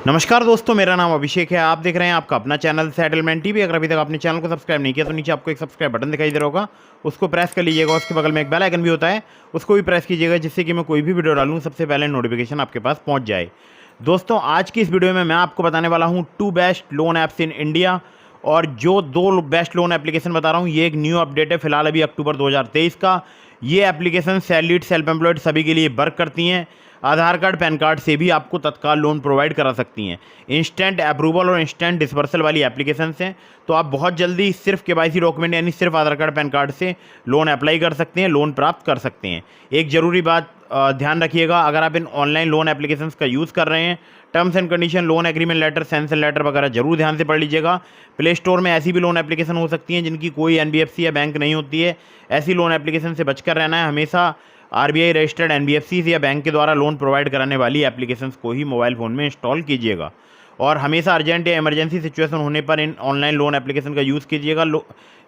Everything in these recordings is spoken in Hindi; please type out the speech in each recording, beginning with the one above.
नमस्कार दोस्तों, मेरा नाम अभिषेक है। आप देख रहे हैं आपका अपना चैनल सेटलमेंट टीवी। अगर अभी तक आपने चैनल को सब्सक्राइब नहीं किया तो नीचे आपको एक सब्सक्राइब बटन दिखाई दे रहा होगा, उसको प्रेस कर लीजिएगा। उसके बगल में एक बेल आइकन भी होता है, उसको भी प्रेस कीजिएगा, जिससे कि मैं कोई भी वीडियो डालूँ सबसे पहले नोटिफिकेशन आपके पास पहुँच जाए। दोस्तों, आज की इस वीडियो में मैं आपको बताने वाला हूँ 2 best loan apps in India. और जो 2 बेस्ट लोन एप्लीकेशन बता रहा हूँ, ये एक न्यू अपडेट है, फिलहाल अभी अक्टूबर 2023 का। ये एप्लीकेशन सैलरीड, सेल्फ एम्प्लॉयड सभी के लिए वर्क करती हैं। आधार कार्ड, पैन कार्ड से भी आपको तत्काल लोन प्रोवाइड करा सकती हैं। इंस्टेंट अप्रूवल और इंस्टेंट डिसबर्सल वाली एप्लीकेशंस हैं, तो आप बहुत जल्दी सिर्फ केवाईसी डॉक्यूमेंट यानी सिर्फ आधार कार्ड, पैन कार्ड से लोन अप्लाई कर सकते हैं, लोन प्राप्त कर सकते हैं। एक ज़रूरी बात ध्यान रखिएगा, अगर आप इन ऑनलाइन लोन एप्लीकेशंस का यूज़ कर रहे हैं, terms and condition, loan agreement letter, sanction letter वगैरह जरूर ध्यान से पढ़ लीजिएगा। प्ले स्टोर में ऐसी भी लोन एप्लीकेशन हो सकती हैं जिनकी कोई एनबीएफसी या बैंक नहीं होती है। ऐसी लोन एप्लीकेशन से बचकर रहना है। हमेशा आरबीआई रजिस्टर्ड एनबीएफसी या बैंक के द्वारा लोन प्रोवाइड कराने वाली एप्लीकेशंस को ही मोबाइल फ़ोन में इंस्टॉल कीजिएगा। और हमेशा अर्जेंट या इमरजेंसी सिचुएशन होने पर इन ऑनलाइन लोन एप्लीकेशन का यूज़ कीजिएगा।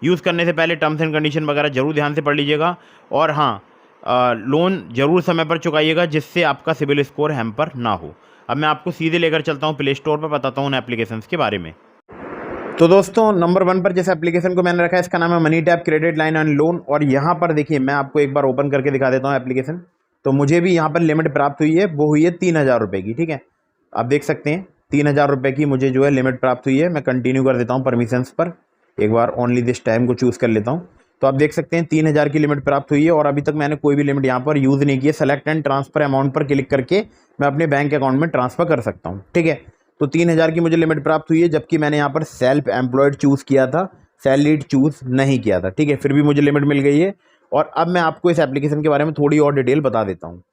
यूज़ करने से पहले टर्म्स एंड कंडीशन वगैरह जरूर ध्यान से पढ़ लीजिएगा। और हाँ, लोन जरूर समय पर चुकाइएगा, जिससे आपका सिबिल स्कोर हैम्पर ना हो। अब मैं आपको सीधे लेकर चलता हूँ प्ले स्टोर पर, बताता हूँ उन एप्लीकेशंस के बारे में। तो दोस्तों, नंबर 1 पर जिस एप्लीकेशन को मैंने रखा है, इसका नाम है money tap credit line and loan. और यहाँ पर देखिए, मैं आपको एक बार ओपन करके दिखा देता हूँ एप्लीकेशन। तो मुझे भी यहाँ पर लिमिट प्राप्त हुई है, वो हुई है 3000 रुपये की। ठीक है, आप देख सकते हैं 3000 रुपये की मुझे जो है लिमिट प्राप्त हुई है। मैं कंटिन्यू कर देता हूँ परमिशंस पर, एक बार ओनली दिस टाइम को चूज़ कर लेता हूँ। तो आप देख सकते हैं 3000 की लिमिट प्राप्त हुई है, और अभी तक मैंने कोई भी लिमिट यहाँ पर यूज़ नहीं की है। सेलेक्ट एंड ट्रांसफर अमाउंट पर क्लिक करके मैं अपने बैंक अकाउंट में ट्रांसफर कर सकता हूँ। ठीक है, तो 3000 की मुझे लिमिट प्राप्त हुई है, जबकि मैंने यहाँ पर सेल्फ एम्प्लॉयड चूज़ किया था, सैलरीड चूज़ नहीं किया था। ठीक है, फिर भी मुझे लिमिट मिल गई है। और अब मैं आपको इस एप्लीकेशन के बारे में थोड़ी और डिटेल बता देता हूँ।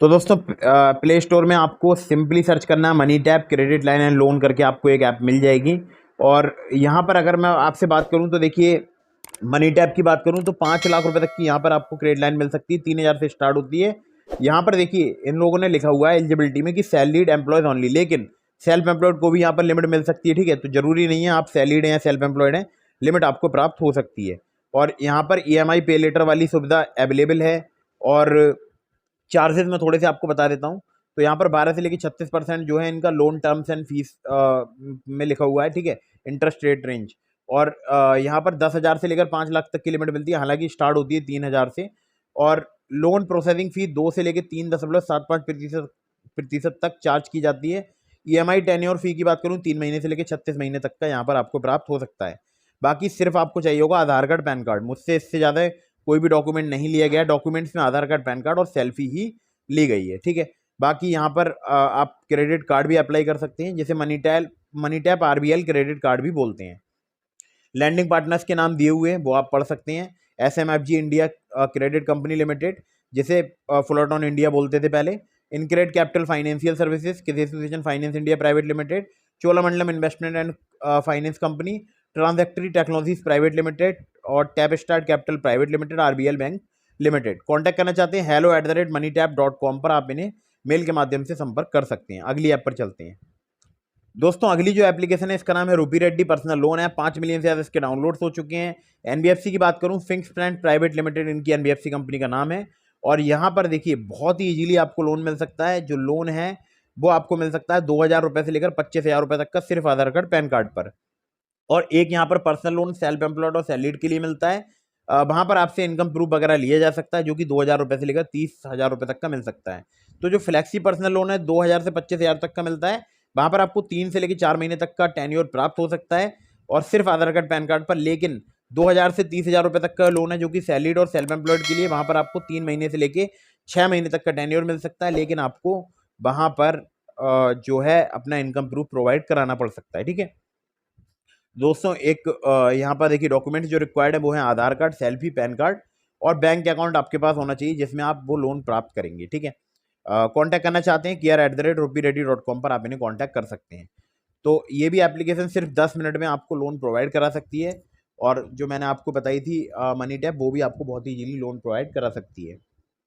तो दोस्तों, प्ले स्टोर में आपको सिंपली सर्च करना है money tap credit line and loan करके, आपको एक ऐप मिल जाएगी। और यहाँ पर अगर मैं आपसे बात करूँ तो देखिए, मनी टैप की बात करूँ तो 5 लाख रुपए तक की यहाँ पर आपको क्रेडिट लाइन मिल सकती है, 3000 से स्टार्ट होती है। यहाँ पर देखिए, इन लोगों ने लिखा हुआ है एलिजिबिलिटी में कि सैलरीड एम्प्लॉयज ओनली, लेकिन सेल्फ एम्प्लॉयड को भी यहाँ पर लिमिट मिल सकती है। ठीक है, तो जरूरी नहीं है आप सैलरीड हैं या सेल्फ एम्प्लॉयड हैं, लिमिट आपको प्राप्त हो सकती है। और यहाँ पर ईएमआई पे लेटर वाली सुविधा अवेलेबल है। और चार्जेस मैं थोड़े से आपको बता देता हूँ। तो यहाँ पर 12 से लेकर 36% जो है इनका लोन टर्म्स एंड फीस में लिखा हुआ है। ठीक है, इंटरेस्ट रेट रेंज। और यहाँ पर 10,000 से लेकर 5 लाख तक की लिमिट मिलती है, हालांकि स्टार्ट होती है 3000 से। और लोन प्रोसेसिंग फी 2 से लेकर 3.75% तक चार्ज की जाती है। ईएमआई टेन्योर फी की बात करूँ, 3 महीने से लेकर 36 महीने तक का यहाँ पर आपको प्राप्त हो सकता है। बाकी सिर्फ आपको चाहिए होगा आधार कार्ड, पैन कार्ड। मुझसे इससे ज़्यादा कोई भी डॉक्यूमेंट नहीं लिया गया। डॉक्यूमेंट्स में आधार कार्ड, पैन कार्ड और सेल्फी ही ली गई है। ठीक है, बाकी यहाँ पर आप क्रेडिट कार्ड भी अप्लाई कर सकते हैं, जिसे money tap RBL credit card भी बोलते हैं। लैंडिंग पार्टनर्स के नाम दिए हुए हैं, वो आप पढ़ सकते हैं। SMFG India credit company limited, जिसे फुलरटन इंडिया बोलते थे पहले। InCred capital financial services, association finance India private limited. Cholamandalam investment and finance company. Transactree technologies private limited और tap start capital private limited, RBL bank limited. Contact करना चाहते हैं hello@moneytap.com पर आप इन्हें मेल के माध्यम से संपर्क कर सकते हैं। अगली ऐप पर चलते हैं। दोस्तों, अगली जो एप्लीकेशन है, इसका नाम है रूपी Reddy personal loan app. 5 million से ज़्यादा इसके डाउनलोड्स हो चुके हैं। एनबीएफसी की बात करूं, फिंक्स फ्रेंड प्राइवेट लिमिटेड इनकी एनबीएफसी कंपनी का नाम है। और यहाँ पर देखिए, बहुत ही इजीली आपको लोन मिल सकता है। जो लोन है वो आपको मिल सकता है 2000 रुपये से लेकर 25,000 रुपये तक का, सिर्फ आधार कार्ड, पैन कार्ड पर। और एक यहाँ पर पर्सनल लोन सेल्फ एम्प्लॉयड और सैलरीड के लिए मिलता है। वहाँ पर आपसे इनकम प्रूफ वगैरह लिया जा सकता है, जो कि 2000 रुपये से लेकर 30,000 रुपये तक का मिल सकता है। तो जो फ्लैक्सी पर्सनल लोन है 2000 से 25,000 तक का मिलता है। वहाँ पर आपको 3 से लेकर 4 महीने तक का टेन्योर प्राप्त हो सकता है, और सिर्फ आधार कार्ड, पैन कार्ड पर। लेकिन 2000 से 30,000 रुपये तक का लोन है, जो कि सैलरीड और सेल्फ एम्प्लॉयड के लिए, वहाँ पर आपको 3 महीने से लेकर 6 महीने तक का टेन्योर मिल सकता है। लेकिन आपको वहाँ पर जो है अपना इनकम प्रूफ प्रोवाइड कराना पड़ सकता है। ठीक है दोस्तों, एक यहाँ पर देखिए, डॉक्यूमेंट्स जो रिक्वायर्ड है वो है आधार कार्ड, सेल्फी, पैन कार्ड और बैंक अकाउंट आपके पास होना चाहिए, जिसमें आप वो लोन प्राप्त करेंगे। ठीक है, कांटेक्ट करना चाहते हैं care@rupeeready.com पर आप इन्हें कांटेक्ट कर सकते हैं। तो ये भी एप्लीकेशन सिर्फ 10 मिनट में आपको लोन प्रोवाइड करा सकती है। और जो मैंने आपको बताई थी मनी टैप, वो भी आपको बहुत ही इजीली लोन प्रोवाइड करा सकती है।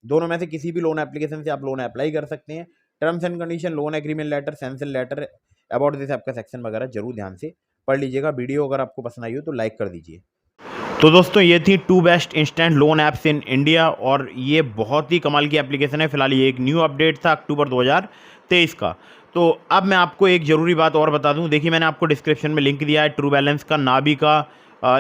दोनों में से किसी भी लोन एप्लीकेशन से आप लोन अप्लाई कर सकते हैं। Terms and condition, loan agreement letter, sanction letter, about this आपका सेक्शन वगैरह जरूर ध्यान से पढ़ लीजिएगा। वीडियो अगर आपको पसंद आई हो तो लाइक कर दीजिए। तो दोस्तों ये थी 2 best instant loan apps in India और ये बहुत ही कमाल की एप्लीकेशन है। फिलहाल ये एक न्यू अपडेट था अक्टूबर 2023 का। तो अब मैं आपको एक ज़रूरी बात और बता दूं, देखिए मैंने आपको डिस्क्रिप्शन में लिंक दिया है ट्रू बैलेंस का, नाबी का,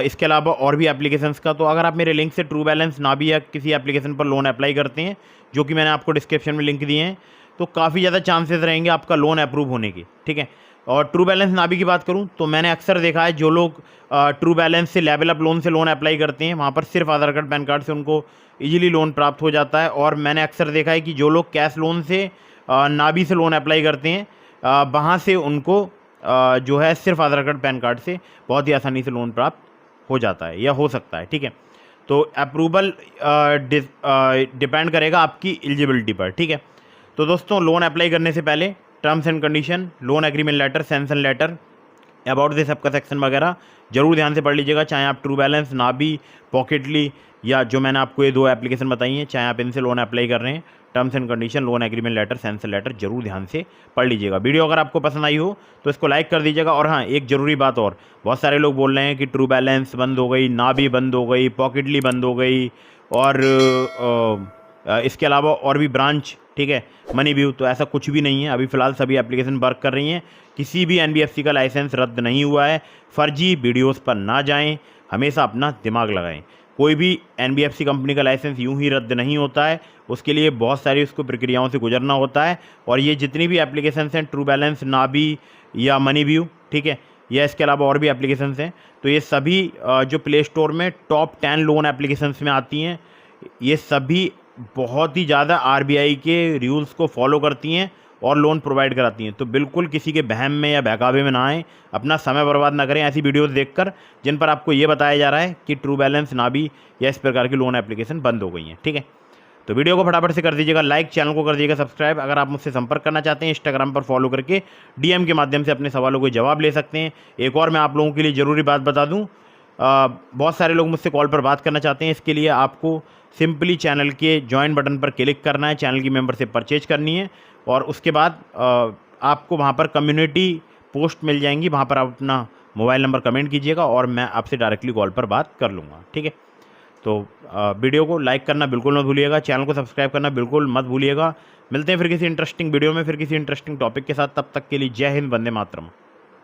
इसके अलावा और भी एप्लीकेशंस का। तो अगर आप मेरे लिंक से ट्रू बैलेंस, नाबी या किसी एप्लीकेशन पर लोन अप्लाई करते हैं, जो कि मैंने आपको डिस्क्रिप्शन में लिंक दिए हैं, तो काफ़ी ज़्यादा चांसेस रहेंगे आपका लोन अप्रूव होने की, ठीक है। और ट्रू बैलेंस, नाबी की बात करूं तो मैंने अक्सर देखा है जो लोग ट्रू बैलेंस से लेवल अप लोन से लोन अप्लाई करते हैं, वहाँ पर सिर्फ आधार कार्ड पैन कार्ड से उनको इजीली लोन प्राप्त हो जाता है। और मैंने अक्सर देखा है कि जो लोग कैश लोन से नाबी से लोन अप्लाई करते हैं, वहाँ से उनको जो है सिर्फ आधार कार्ड पैन कार्ड से बहुत ही आसानी से लोन प्राप्त हो जाता है या हो सकता है, ठीक है। तो अप्रूवल डिपेंड करेगा आपकी एलिजिबिलिटी पर, ठीक है। तो दोस्तों लोन अप्लाई करने से पहले terms and condition, loan agreement letter, sanction letter, about this सबका सेक्शन वगैरह जरूर ध्यान से पढ़ लीजिएगा। चाहे आप ट्रू बैलेंस, नाबी, पॉकेटली या जो मैंने आपको ये 2 एप्लीकेशन बताई हैं, चाहे आप इनसे लोन अप्लाई कर रहे हैं, terms and condition, loan agreement letter, sanction letter जरूर ध्यान से पढ़ लीजिएगा। वीडियो अगर आपको पसंद आई हो तो इसको लाइक कर दीजिएगा। और हाँ, एक ज़रूरी बात और, बहुत सारे लोग बोल रहे हैं कि ट्रू बैलेंस बंद हो गई, नाबी बंद हो गई, पॉकेटली बंद हो गई और इसके अलावा और भी ब्रांच, ठीक है, मनी व्यू। तो ऐसा कुछ भी नहीं है, अभी फ़िलहाल सभी एप्लीकेशन वर्क कर रही हैं। किसी भी एनबीएफसी का लाइसेंस रद्द नहीं हुआ है। फर्जी वीडियोस पर ना जाएं, हमेशा अपना दिमाग लगाएं। कोई भी एनबीएफसी कंपनी का लाइसेंस यूं ही रद्द नहीं होता है, उसके लिए बहुत सारी उसको प्रक्रियाओं से गुजरना होता है। और ये जितनी भी एप्लीकेशंस हैं, ट्रू बैलेंस, नाबी या मनी व्यू, ठीक है, या इसके अलावा और भी एप्लीकेशंस हैं, तो ये सभी जो प्ले स्टोर में टॉप 10 लोन एप्लीकेशंस में आती हैं, ये सभी बहुत ही ज़्यादा आरबीआई के रूल्स को फॉलो करती हैं और लोन प्रोवाइड कराती हैं। तो बिल्कुल किसी के बहम में या बहकावे में ना आएँ, अपना समय बर्बाद ना करें ऐसी वीडियोस देखकर जिन पर आपको ये बताया जा रहा है कि ट्रू बैलेंस, नाबी या इस प्रकार की लोन एप्लीकेशन बंद हो गई हैं, ठीक है। तो वीडियो को फटाफट से कर दीजिएगा लाइक, चैनल को कर दीजिएगा सब्सक्राइब। अगर आप मुझसे संपर्क करना चाहते हैं, इंस्टाग्राम पर फॉलो करके डीएम के माध्यम से अपने सवालों को जवाब ले सकते हैं। एक और मैं आप लोगों के लिए ज़रूरी बात बता दूँ, बहुत सारे लोग मुझसे कॉल पर बात करना चाहते हैं। इसके लिए आपको सिंपली चैनल के ज्वाइन बटन पर क्लिक करना है, चैनल की मेंबरशिप परचेज करनी है और उसके बाद आपको वहाँ पर कम्युनिटी पोस्ट मिल जाएंगी, वहाँ पर आप अपना मोबाइल नंबर कमेंट कीजिएगा और मैं आपसे डायरेक्टली कॉल पर बात कर लूँगा, ठीक है। तो वीडियो को लाइक करना बिल्कुल मत भूलिएगा, चैनल को सब्सक्राइब करना बिल्कुल मत भूलिएगा। मिलते हैं फिर किसी इंटरेस्टिंग वीडियो में, फिर किसी इंटरेस्टिंग टॉपिक के साथ। तब तक के लिए जय हिंद, वंदे मातरम।